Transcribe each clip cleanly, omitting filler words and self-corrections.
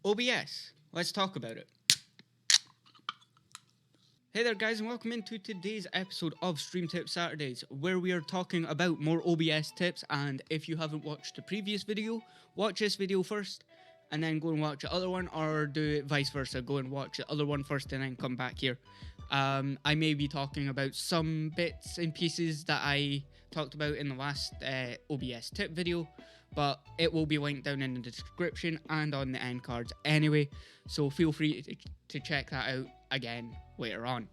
OBS. Let's talk about it. Hey there, guys, and welcome into today's episode of Stream Tips Saturdays, where we are talking about more OBS tips. And if you haven't watched the previous video, watch this video first, and then go and watch the other one, or do it vice versa. Go and watch the other one first, and then come back here. I may be talking about some bits and pieces that I talked about in the last OBS tip video, but it will be linked down in the description and on the end cards anyway, so feel free to check that out again later on.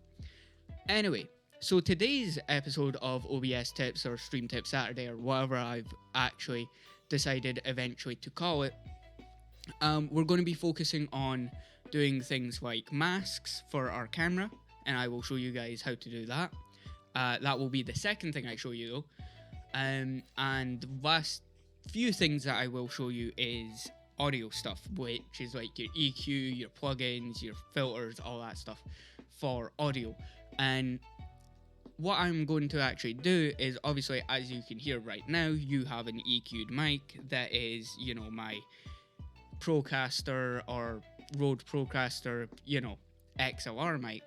Anyway, so today's episode of OBS Tips or Stream Tips Saturday or whatever I've actually decided eventually to call it, we're going to be focusing on doing things like masks for our camera, and I will show you guys how to do that. That will be the second thing I show you though. And the last few things that I will show you is audio stuff, which is like your EQ, your plugins, your filters, all that stuff for audio. And what I'm going to actually do is, obviously, as you can hear right now, you have an EQ'd mic that is, my Procaster or Rode Procaster, XLR mic.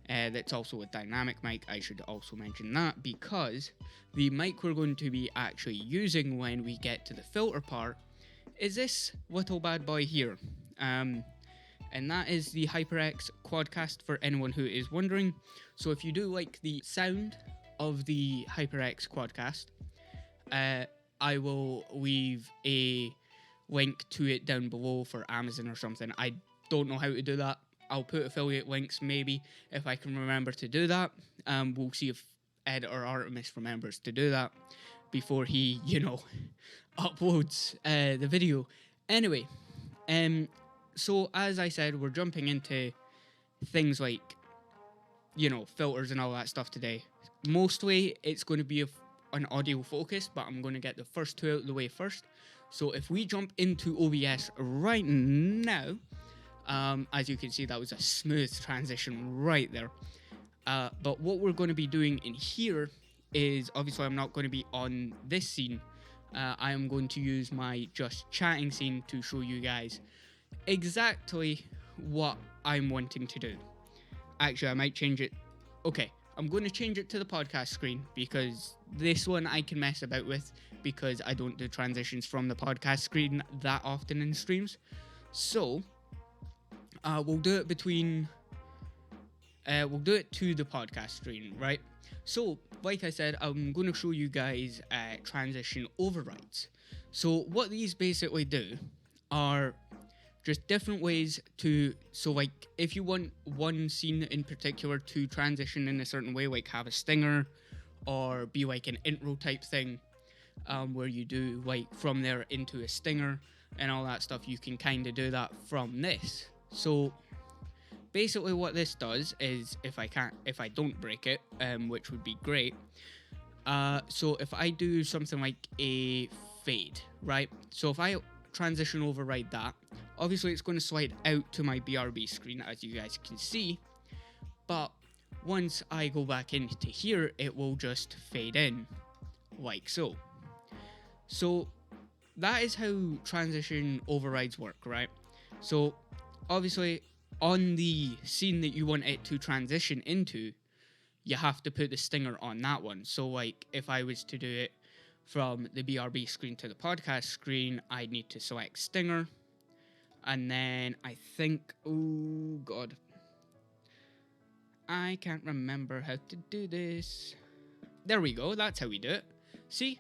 That's also a dynamic mic. I should also mention that, because the mic we're going to be actually using when we get to the filter part is this little bad boy here. And that is the HyperX Quadcast, for anyone who is wondering. So if you do like the sound of the HyperX Quadcast, I will leave a link to it down below for Amazon or something. I don't know how to do that. I'll put affiliate links maybe if I can remember to do that. We'll see if Ed or Artemis remembers to do that before he, uploads the video. Anyway, so as I said, we're jumping into things like, filters and all that stuff today. Mostly it's going to be an audio focus, but I'm going to get the first two out of the way first. So if we jump into OBS right now, as you can see, that was a smooth transition right there. But what we're going to be doing in here is, obviously I'm not going to be on this scene. I am going to use my just chatting scene to show you guys exactly what I'm wanting to do. Actually, I might change it. Okay, I'm going to change it to the podcast screen, because this one I can mess about with, because I don't do transitions from the podcast screen that often in streams. So we'll do it to the podcast screen, right? So, like I said, I'm going to show you guys transition overrides. So what these basically do are just different ways to, so like if you want one scene in particular to transition in a certain way, like have a stinger or be like an intro type thing, where you do like from there into a stinger and all that stuff, you can kind of do that from this. So basically what this does is, if I don't break it, which would be great, so if I do something like a fade, right? So if I transition override that, obviously it's going to slide out to my BRB screen, as you guys can see, but once I go back into here, it will just fade in, like so. So that is how transition overrides work, right? So obviously on the scene that you want it to transition into, you have to put the stinger on that one. So like if I was to do it from the BRB screen to the podcast screen, I need to select stinger, and then I think, oh god, I can't remember how to do this. There we go, that's how we do it. See?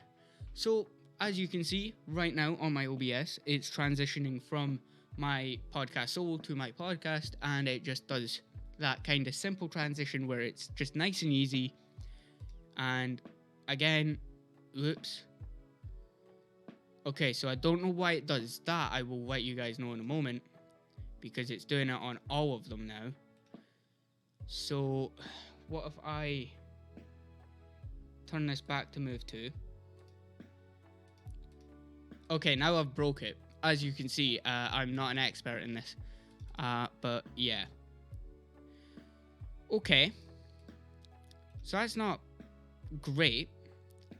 So as you can see right now on my OBS, it's transitioning from my podcast solo to my podcast, and it just does that kind of simple transition where it's just nice and easy. And again, oops. Okay, so I don't know why it does that. I will let you guys know in a moment, because it's doing it on all of them now. So what if I turn this back to move to? Okay, now I've broke it. As you can see, I'm not an expert in this, but yeah. Okay, so that's not great.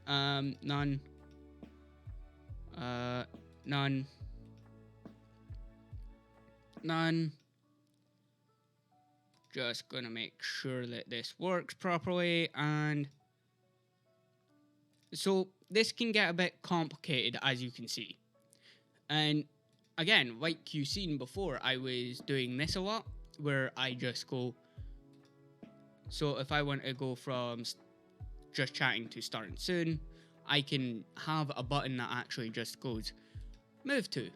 None. done. Just gonna make sure that this works properly, and so this can get a bit complicated, as you can see. And again, like you've seen before, I was doing this a lot, where I just go. So if I want to go from just chatting to starting soon, I can have a button that actually just goes move to.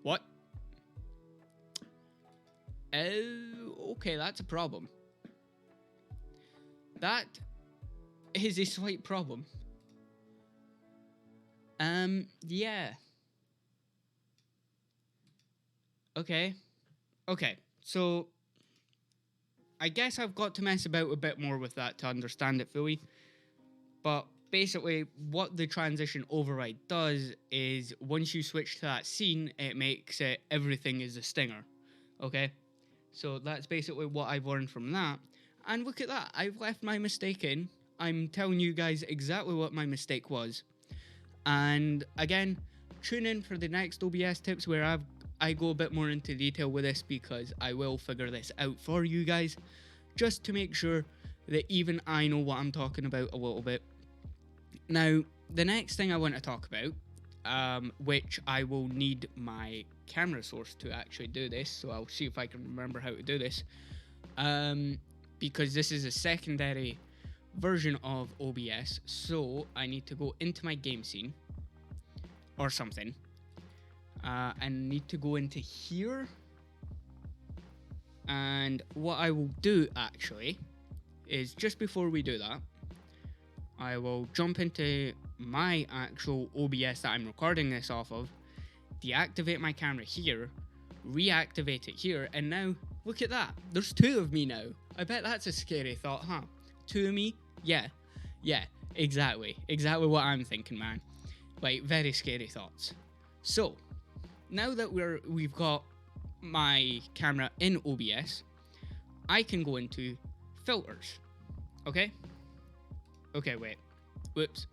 What? Oh, okay, that's a problem. That is a slight problem. Yeah. Okay. Okay, so I guess I've got to mess about a bit more with that to understand it fully. But basically, what the transition override does is once you switch to that scene, it makes it everything is a stinger. Okay? So that's basically what I've learned from that. And look at that, I've left my mistake in. I'm telling you guys exactly what my mistake was. And again, tune in for the next OBS tips where I go a bit more into detail with this, because I will figure this out for you guys, just to make sure that even I know what I'm talking about a little bit. Now, the next thing I want to talk about, which I will need my camera source to actually do this, so I'll see if I can remember how to do this, because this is a secondary version of OBS, so I need to go into my game scene or something, and need to go into here. And what I will do actually is, just before we do that, I will jump into my actual OBS that I'm recording this off of, deactivate my camera here, reactivate it here, and now look at that, there's two of me now. I bet that's a scary thought, huh? Two of me? Yeah, exactly what I'm thinking, man. Like, very scary thoughts. So now that we've got my camera in OBS, I can go into filters. Okay, wait, whoops.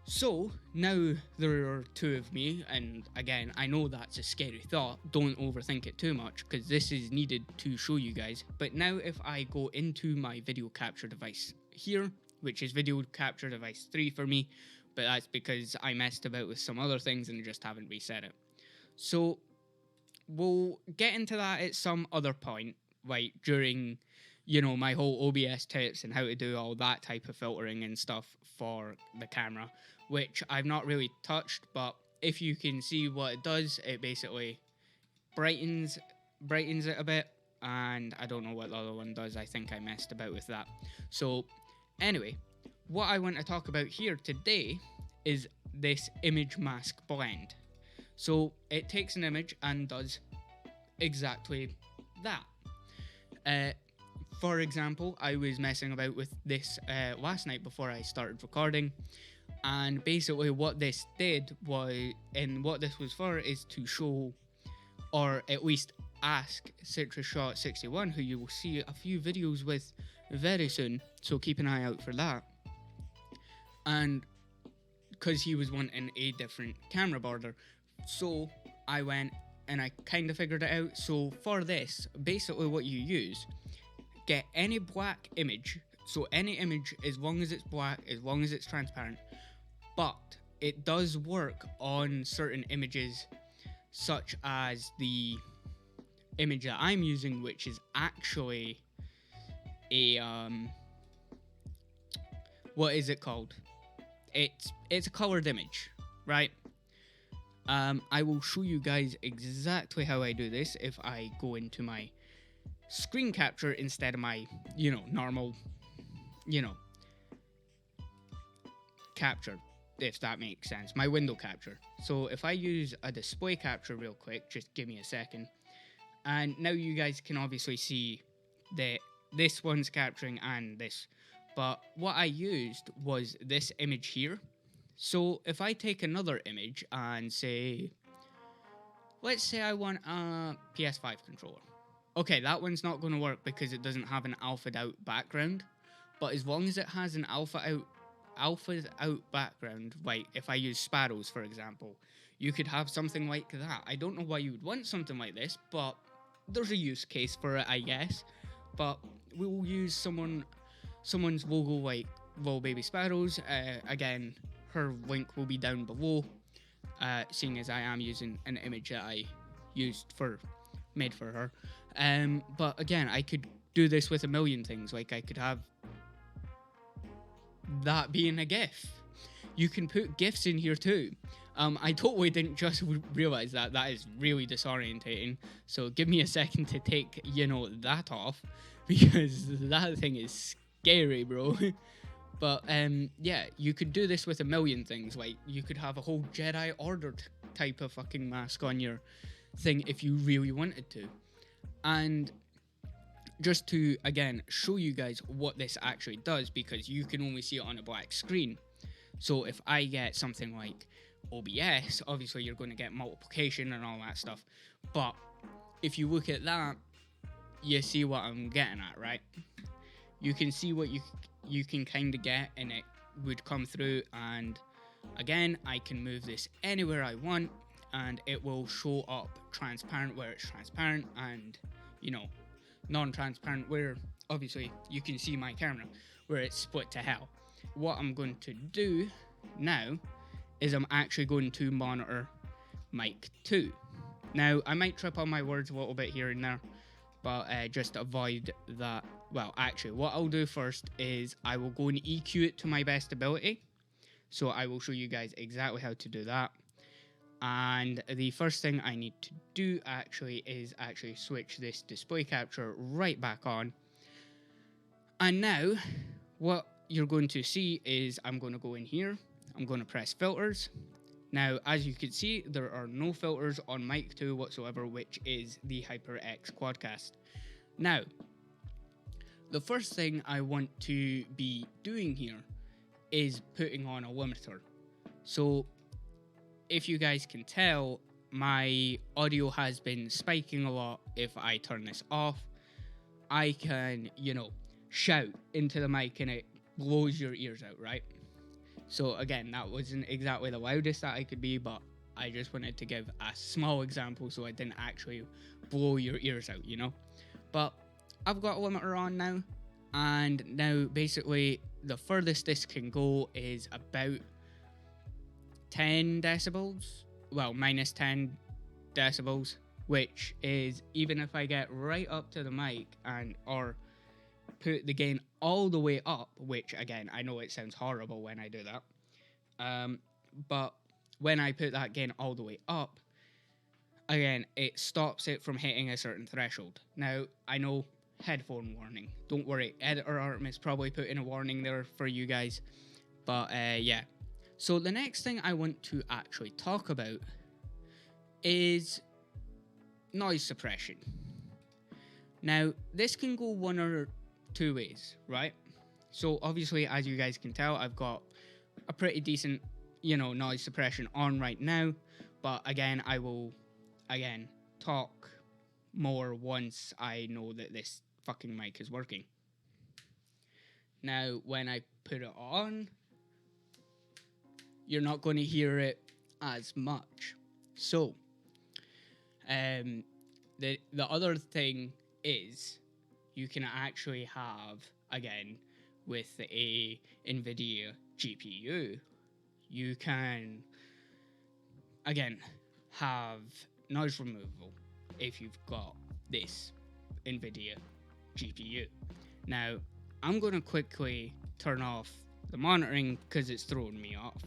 So now there are two of me, and again, I know that's a scary thought, don't overthink it too much, because this is needed to show you guys. But now if I go into my video capture device here, which is video capture device 3 for me, but that's because I messed about with some other things and just haven't reset it. So we'll get into that at some other point, like during, my whole OBS tips and how to do all that type of filtering and stuff for the camera, which I've not really touched, but if you can see what it does, it basically brightens it a bit, and I don't know what the other one does. I think I messed about with that. So anyway, what I want to talk about here today is this image mask blend. So it takes an image and does exactly that. For example, I was messing about with this last night before I started recording, and basically what this did was, and what this was for, is to show, or at least ask, CitrusShot61, who you will see a few videos with very soon, so keep an eye out for that. And because he was wanting a different camera border, so I went and I kind of figured it out. So for this, basically what you use, get any black image, so any image, as long as it's black, as long as it's transparent, but it does work on certain images, such as the image that I'm using, which is actually a what is it called? It's a colored image, right? I will show you guys exactly how I do this if I go into my screen capture instead of my, normal, capture, if that makes sense, my window capture. So if I use a display capture real quick, just give me a second, and now you guys can obviously see that this one's capturing and this, but what I used was this image here. So if I take another image and say, let's say I want a PS5 controller. Okay, that one's not going to work because it doesn't have an alpha out background, but as long as it has an alpha out background, like if I use sparrows for example, You could have something like that. I don't know why you would want something like this, but there's a use case for it, I guess. But we will use someone's logo like Vol Baby Sparrows. Again, her link will be down below, seeing as I am using an image that I made for her. But again, I could do this with a million things. Like, I could have that being a GIF. You can put GIFs in here too. I totally didn't just realize that. That is really disorientating. So give me a second to take, that off, because that thing is scary, bro. But yeah, you could do this with a million things. Like, you could have a whole Jedi Order type of fucking mask on your thing if you really wanted to. And just to, again, show you guys what this actually does, because you can only see it on a black screen. So if I get something like OBS, obviously you're going to get multiplication and all that stuff. But if you look at that, you see what I'm getting at, right? You can see what you can kind of get, and it would come through. And again, I can move this anywhere I want, and it will show up transparent where it's transparent, and non-transparent where obviously you can see my camera, where it's split to hell. What I'm going to do now is I'm actually going to monitor mic 2. Now, I might trip on my words a little bit here and there, but just to avoid that. Well, actually, what I'll do first is I will go and EQ it to my best ability. So I will show you guys exactly how to do that. And the first thing I need to do is switch this display capture right back on. And now, what you're going to see is I'm going to go in here. I'm going to press filters. Now, as you can see, there are no filters on mic 2 whatsoever, which is the HyperX Quadcast. Now, the first thing I want to be doing here is putting on a limiter. So, if you guys can tell, my audio has been spiking a lot. If I turn this off, I can, shout into the mic and it blows your ears out, right? So again, that wasn't exactly the loudest that I could be, but I just wanted to give a small example so I didn't actually blow your ears out, But I've got a limiter on now, and now basically the furthest this can go is about 10 decibels, well, minus 10 decibels, which is, even if I get right up to the mic or put the gain all the way up, which again, I know it sounds horrible when I do that, but when I put that gain all the way up, again, it stops it from hitting a certain threshold. Now, I know, headphone warning, don't worry, Editor Artemis probably put in a warning there for you guys, but yeah. So the next thing I want to actually talk about is noise suppression. Now, this can go one or two ways, right? So obviously, as you guys can tell, I've got a pretty decent, noise suppression on right now. But again, I will, talk more once I know that this fucking mic is working. Now, when I put it on, you're not going to hear it as much. So, the other thing is, you can actually have, again, with a NVIDIA GPU, you can, again, have noise removal if you've got this NVIDIA GPU. Now, I'm going to quickly turn off the monitoring because it's throwing me off.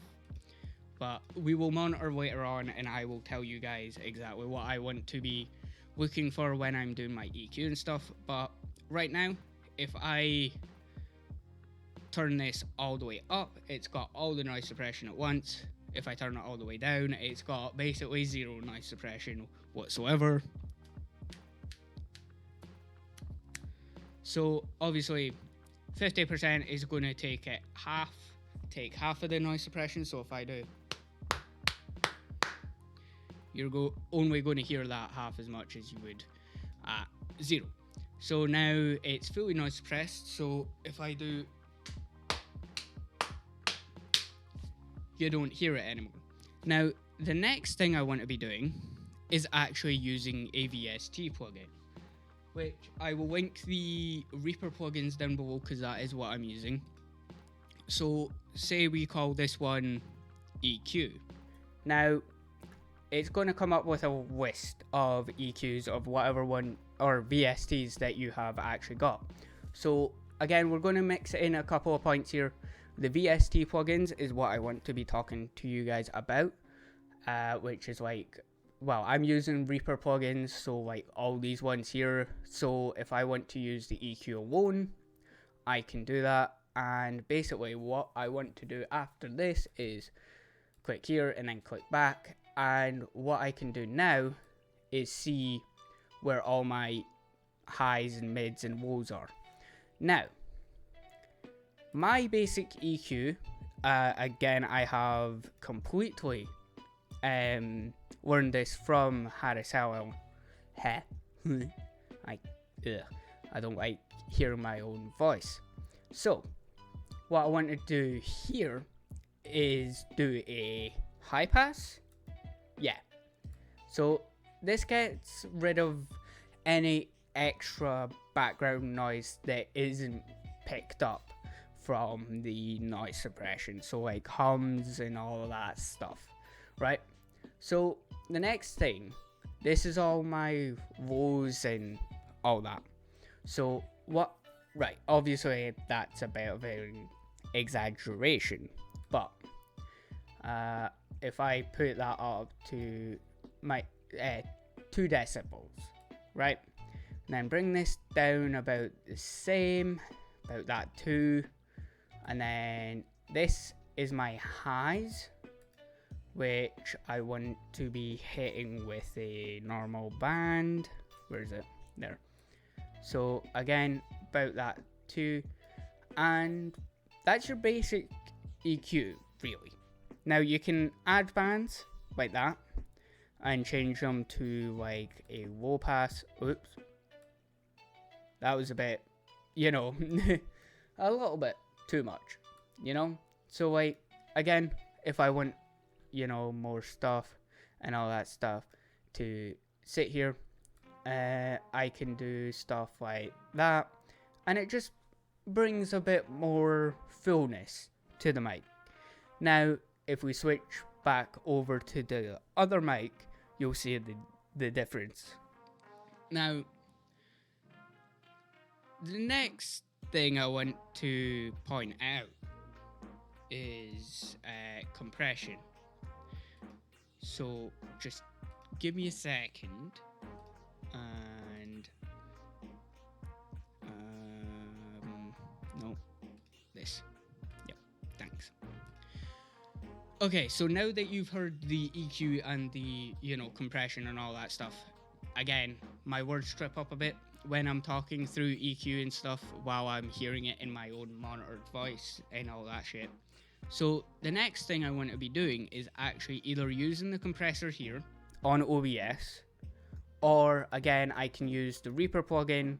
But we will monitor later on, and I will tell you guys exactly what I want to be looking for when I'm doing my EQ and stuff. But right now, if I turn this all the way up, it's got all the noise suppression at once. If I turn it all the way down, it's got basically zero noise suppression whatsoever. So obviously 50% is going to take half of the noise suppression. So if I do, you're only going to hear that half as much as you would at zero. So now it's fully noise suppressed. So if I do, you don't hear it anymore. Now, the next thing I want to be doing is actually using a VST plugin, which I will link the Reaper plugins down below because that is what I'm using. So say we call this one EQ. Now it's going to come up with a list of EQs of whatever one or VSTs that you have actually got. So again, we're going to mix in a couple of points here. The VST plugins is what I want to be talking to you guys about, which is like, well, I'm using Reaper plugins, so like all these ones here. So if I want to use the EQ alone, I can do that. And basically what I want to do after this is click here and then click back. And what I can do now is see where all my highs and mids and lows are. Now, my basic EQ, again, I have completely learned this from Harris Howell. I don't like hearing my own voice. So, what I want to do here is do a high pass. Yeah. So, this gets rid of any extra background noise that isn't picked up from the noise suppression, so like hums and all of that stuff, right? So the next thing, this is all my lows and all that. So what, right, obviously that's a bit of an exaggeration, but if I put that up to my 2 decibels, right, and then bring this down about the same, about that 2, and then this is my highs, which I want to be hitting with a normal band. Where is it? There. So again, about that 2, and that's your basic EQ, really. Now you can add bands like that and change them to like a low pass. Oops. That was a bit, you know, a little bit too much, you know? So like, again, if I want, you know, more stuff and all that stuff to sit here, I can do stuff like that, and it just brings a bit more fullness to the mic. Now, if we switch back over to the other mic, you'll see the difference. Now, the next thing I want to point out is compression. So just give me a second, and no, this. Yep, thanks. Okay, so now that you've heard the EQ and the, you know, compression and all that stuff, again, my words trip up a bit when I'm talking through EQ and stuff while I'm hearing it in my own monitored voice and all that shit. So the next thing I want to be doing is actually either using the compressor here on OBS, or again, I can use the Reaper plugin.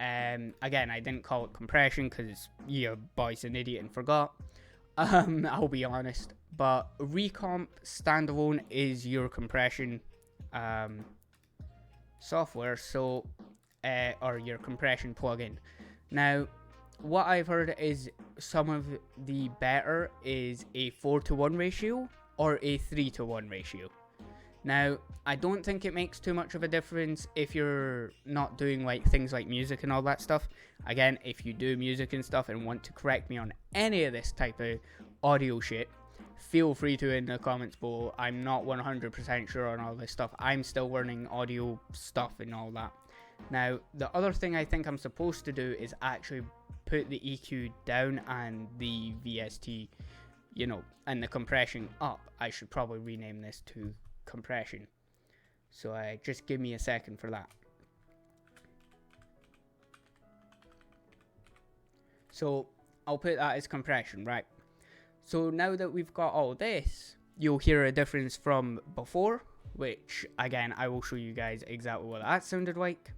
Again, I didn't call it compression because your boy's an idiot and forgot. I'll be honest, but Recomp standalone is your compression software, so or your compression plugin. Now, what I've heard is some of the better is a 4:1 ratio or a 3:1 ratio. Now, I don't think it makes too much of a difference if you're not doing like things like music and all that stuff. Again, if you do music and stuff and want to correct me on any of this type of audio shit, feel free to in the comments below. I'm not 100% sure on all this stuff. I'm still learning audio stuff and all that. Now, the other thing I think I'm supposed to do is actually put the EQ down and the VST, you know, and the compression up. I should probably rename this to compression. So just give me a second for that. So I'll put that as compression, right? So now that we've got all this, you'll hear a difference from before, which again, I will show you guys exactly what that sounded like.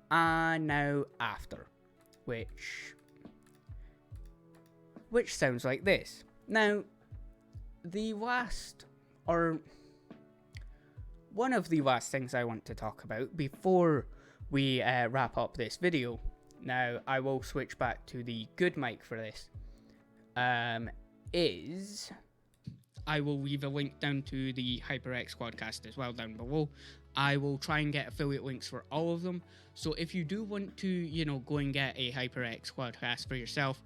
And now after, which sounds like this. Now, the last or one of the last things I want to talk about before we wrap up this video. Now, I will switch back to the good mic for this. Is I will leave a link down to the HyperX Squadcast as well down below. I will try and get affiliate links for all of them. So if you do want to, go and get a HyperX Squadcast for yourself,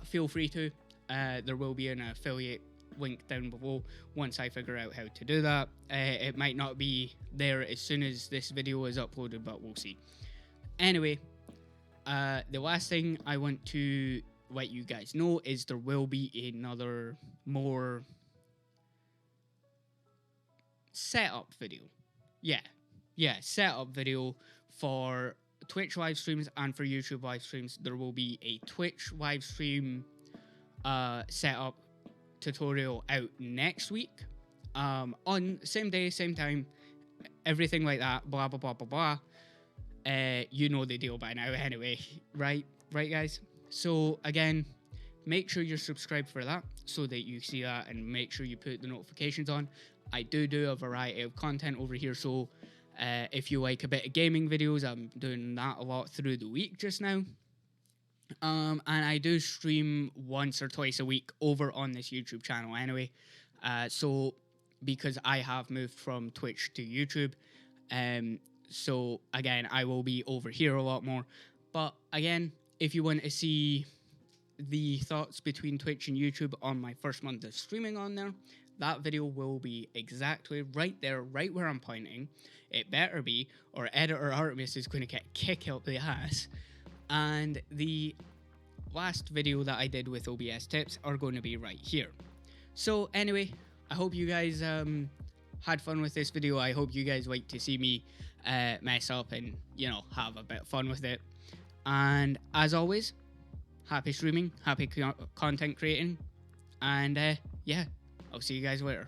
feel free to. There will be an affiliate link down below once I figure out how to do that. It might not be there as soon as this video is uploaded, but we'll see. Anyway, the last thing I want to let you guys know is there will be another more setup video. Yeah, setup video for Twitch live streams and for YouTube live streams. There will be a Twitch live stream setup tutorial out next week, on same day, same time, everything like that, blah blah blah blah blah. You know the deal by now anyway, right guys? So again, make sure you're subscribed for that so that you see that, and make sure you put the notifications on. I do a variety of content over here, so if you like a bit of gaming videos, I'm doing that a lot through the week just now. And I do stream once or twice a week over on this YouTube channel anyway. So because I have moved from Twitch to YouTube, so again, I will be over here a lot more. But again, if you want to see the thoughts between Twitch and YouTube on my first month of streaming on there, that video will be exactly right there, right where I'm pointing. It better be, or editor Artemis is going to get kicked up the ass. And the last video that I did with OBS tips are going to be right here. So anyway, I hope you guys had fun with this video. I hope you guys like to see me mess up and, have a bit of fun with it. And as always, happy streaming, happy content creating. And yeah, I'll see you guys later.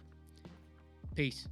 Peace.